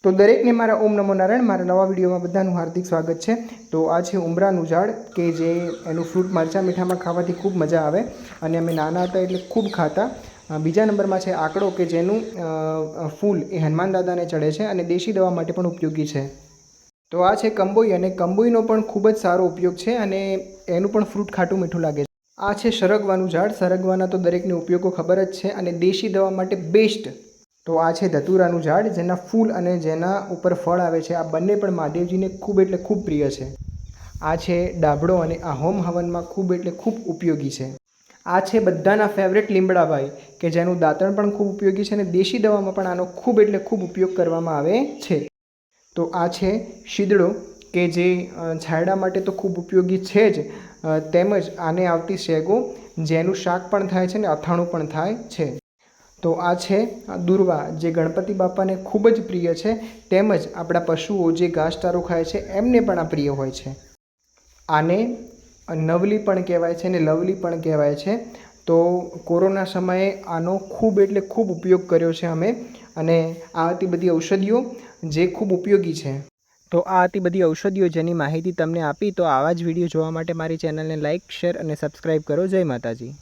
તો દરેકને મારા ઓમ નમો નારાયણ, મારા નવા વિડીયોમાં બધાનું હાર્દિક સ્વાગત છે। તો આ છે ઉમરાનું ઝાડ કે જે એનું ફ્રૂટ મરચાં મીઠામાં ખાવાથી ખૂબ મજા આવે અને અમે નાના હતા એટલે ખૂબ ખાતા। બીજા નંબરમાં છે આકડો કે જેનું ફૂલ એ હનુમાન દાદાને ચડે છે અને દેશી દવા માટે પણ ઉપયોગી છે। તો આ છે કંબોઈ અને કંબોઈનો પણ ખૂબ જ સારો ઉપયોગ છે અને એનું પણ ફ્રૂટ ખાટું મીઠું લાગે છે। આ છે સરગવાનું ઝાડ। સરગવાના તો દરેકને ઉપયોગો ખબર જ છે અને દેશી દવા માટે બેસ્ટ। તો આ છે ધતુરાનું ઝાડ, જેના ફૂલ અને જેના ઉપર ફળ આવે છે, આ બંને પણ મહાદેવજીને ખૂબ એટલે ખૂબ પ્રિય છે। આ છે ડાભડો અને આ હોમ હવનમાં ખૂબ એટલે ખૂબ ઉપયોગી છે। આ છે બધાના ફેવરેટ લીમડાભાઈ કે જેનું દાંતણ પણ ખૂબ ઉપયોગી છે અને દેશી દવામાં પણ આનો ખૂબ એટલે ખૂબ ઉપયોગ કરવામાં આવે છે। તો આ છે શીદડો કે જે છાંયડા માટે તો ખૂબ ઉપયોગી છે જ, તેમજ આને આવતી શેગો જેનું શાક પણ થાય છે ને અથાણું પણ થાય છે। તો આ છે દુર્વા, જે ગણપતિ બાપાને ખૂબ જ પ્રિય છે, તેમજ આપણા પશુઓ જે ઘાસચારો ખાય છે એમને પણ આ પ્રિય હોય છે। આને નવલી પણ કહેવાય છે અને લવલી પણ કહેવાય છે। તો કોરોના સમયે આનો ખૂબ એટલે ખૂબ ઉપયોગ કર્યો છે અમે, અને આ હતી બધી ઔષધિઓ જે ખૂબ ઉપયોગી છે। તો આ હતી બધી ઔષધિઓ જેની માહિતી તમને આપી। તો આવા જ વિડીયો જોવા માટે મારી ચેનલને લાઇક, શેર અને સબસ્ક્રાઈબ કરો। જય માતાજી।